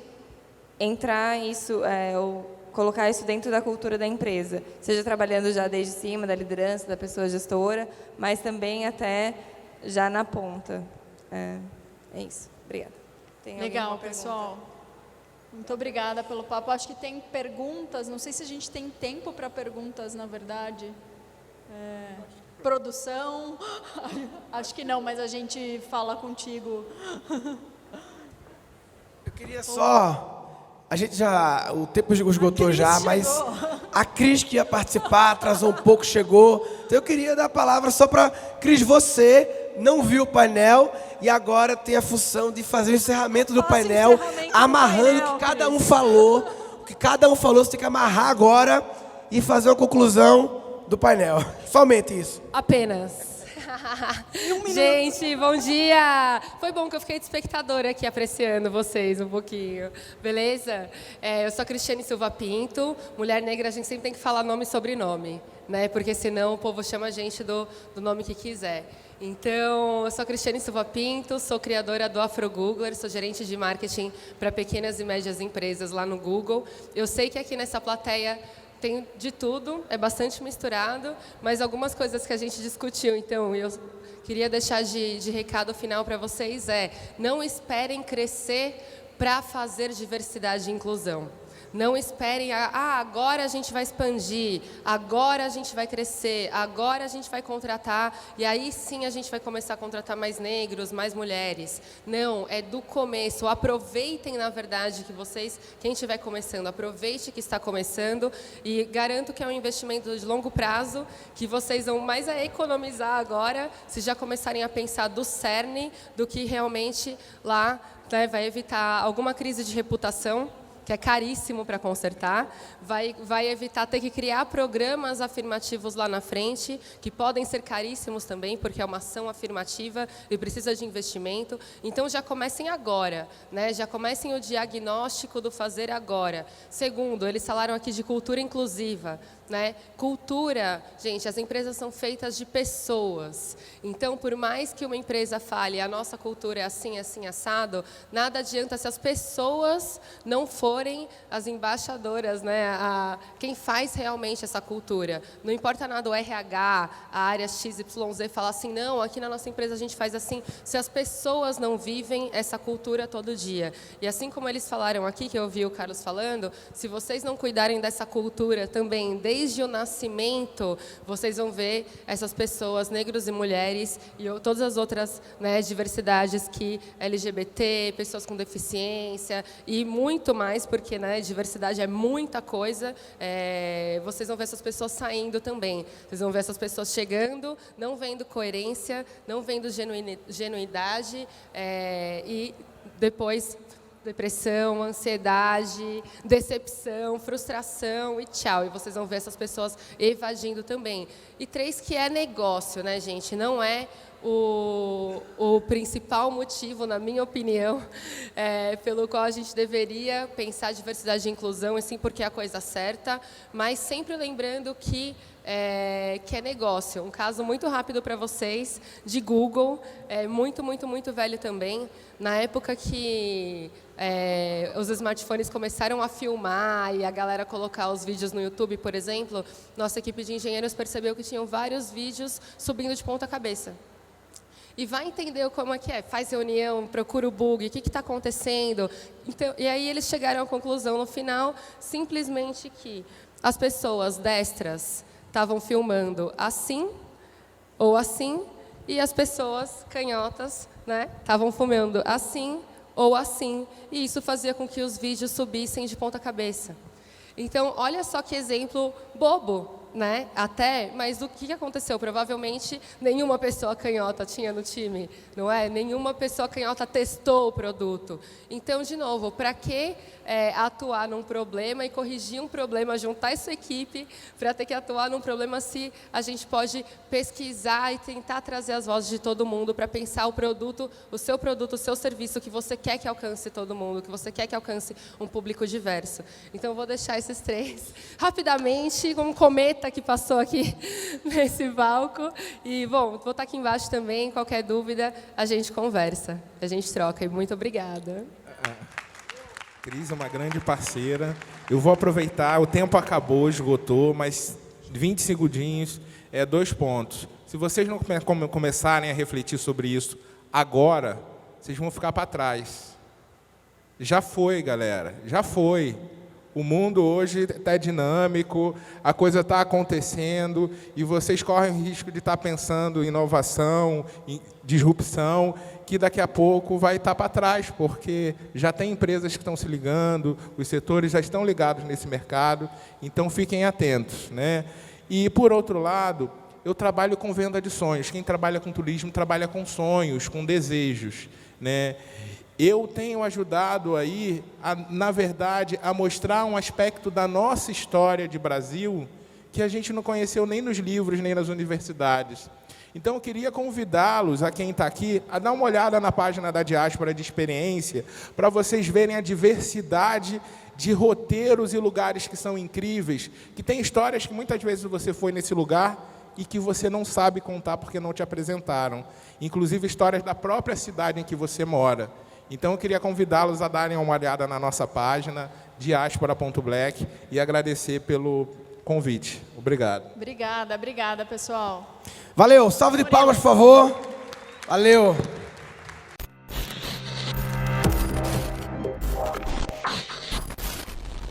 F: entrar isso, ou colocar isso dentro da cultura da empresa, seja trabalhando já desde cima, da liderança, da pessoa gestora, mas também até já na ponta. É isso. Obrigada. Tem
D: Legal, pessoal. Muito obrigada pelo papo. Acho que tem perguntas, não sei se a gente tem tempo para perguntas, na verdade. Produção? Acho que não, mas a gente fala contigo.
B: Eu queria só... A gente já... O tempo esgotou já, mas a Cris que ia participar, atrasou um pouco, chegou. Então eu queria dar a palavra só para... Cris, você não viu o painel e agora tem a função de fazer o encerramento do painel, amarrando o que cada um falou. O que cada um falou, você tem que amarrar agora e fazer uma conclusão do painel. Somente isso.
G: Apenas. Gente, bom dia! Foi bom que eu fiquei de espectadora aqui apreciando vocês um pouquinho, beleza? Eu sou a Cristiane Silva Pinto, mulher negra, a gente sempre tem que falar nome e sobrenome, né? Porque senão o povo chama a gente do nome que quiser. Então, eu sou a Cristiane Silva Pinto, sou criadora do Afro Googler, sou gerente de marketing para pequenas e médias empresas lá no Google. Eu sei que aqui nessa plateia tem de tudo, é bastante misturado, mas algumas coisas que a gente discutiu, então, eu queria deixar de recado final para vocês não esperem crescer para fazer diversidade e inclusão. Não esperem, agora a gente vai expandir, agora a gente vai crescer, agora a gente vai contratar, e aí sim a gente vai começar a contratar mais negros, mais mulheres. Não, é do começo. Aproveitem, na verdade, que vocês, quem estiver começando, aproveite que está começando, e garanto que é um investimento de longo prazo, que vocês vão mais economizar agora, se já começarem a pensar do cerne, do que realmente lá, né, vai evitar alguma crise de reputação, que é caríssimo para consertar, vai evitar ter que criar programas afirmativos lá na frente, que podem ser caríssimos também, porque é uma ação afirmativa e precisa de investimento. Então, já comecem agora, né? Já comecem o diagnóstico do fazer agora. Segundo, eles falaram aqui de cultura inclusiva, né? Cultura, gente, as empresas são feitas de pessoas. Então, por mais que uma empresa fale, a nossa cultura é assim, assim, assado, nada adianta se as pessoas não forem as embaixadoras, né? Quem faz realmente essa cultura. Não importa nada o RH, a área XYZ falar assim, não, aqui na nossa empresa a gente faz assim, se as pessoas não vivem essa cultura todo dia. E assim como eles falaram aqui, que eu ouvi o Carlos falando, se vocês não cuidarem dessa cultura também, desde o nascimento, vocês vão ver essas pessoas, negros e mulheres, e todas as outras, né, diversidades que LGBT, pessoas com deficiência e muito mais, porque, né, diversidade é muita coisa, vocês vão ver essas pessoas saindo também. Vocês vão ver essas pessoas chegando, não vendo coerência, não vendo genuidade, e depois depressão, ansiedade, decepção, frustração e tchau. E vocês vão ver essas pessoas evadindo também. E 3, que é negócio, né, gente? Não é o principal motivo, na minha opinião, pelo qual a gente deveria pensar diversidade e inclusão, assim, porque é a coisa certa, mas sempre lembrando que é negócio. Um caso muito rápido para vocês, de Google, muito, muito, muito velho também. Na época que os smartphones começaram a filmar e a galera colocar os vídeos no YouTube, por exemplo, nossa equipe de engenheiros percebeu que tinham vários vídeos subindo de ponta cabeça. E vai entender como é que é, faz reunião, procura o bug, o que está acontecendo. Então, e aí eles chegaram à conclusão no final, simplesmente que as pessoas destras estavam filmando assim ou assim, e as pessoas canhotas, né, estavam filmando assim ou assim, e isso fazia com que os vídeos subissem de ponta cabeça. Então, olha só que exemplo bobo, né? Até, mas o que aconteceu? Provavelmente nenhuma pessoa canhota tinha no time, não é? Nenhuma pessoa canhota testou o produto. Então, de novo, para que atuar num problema e corrigir um problema, juntar essa equipe para ter que atuar num problema se a gente pode pesquisar e tentar trazer as vozes de todo mundo para pensar o produto, o seu serviço que você quer que alcance todo mundo, que você quer que alcance um público diverso. Então, eu vou deixar esses 3 rapidamente, como um cometa que passou aqui nesse palco. E, bom, vou estar aqui embaixo também. Qualquer dúvida, a gente conversa, a gente troca. E muito obrigada.
E: Cris é uma grande parceira. Eu vou aproveitar, o tempo acabou, esgotou, mas 20 segundinhos, 2 pontos. Se vocês não começarem a refletir sobre isso agora, vocês vão ficar para trás. Já foi, galera, já foi. O mundo hoje está dinâmico, a coisa está acontecendo e vocês correm o risco de estar pensando em inovação, em disrupção, que daqui a pouco vai estar para trás, porque já tem empresas que estão se ligando, os setores já estão ligados nesse mercado, então fiquem atentos, né? E, por outro lado, eu trabalho com venda de sonhos. Quem trabalha com turismo trabalha com sonhos, com desejos, né? Eu tenho ajudado aí, na verdade, a mostrar um aspecto da nossa história de Brasil que a gente não conheceu nem nos livros, nem nas universidades. Então, eu queria convidá-los, a quem está aqui, a dar uma olhada na página da Diáspora de Experiência, para vocês verem a diversidade de roteiros e lugares que são incríveis, que tem histórias que muitas vezes você foi nesse lugar e que você não sabe contar porque não te apresentaram. Inclusive, histórias da própria cidade em que você mora. Então, eu queria convidá-los a darem uma olhada na nossa página, diaspora.black, e agradecer pelo convite. Obrigado.
D: Obrigada, pessoal.
B: Valeu, salve de palmas, por favor. Valeu.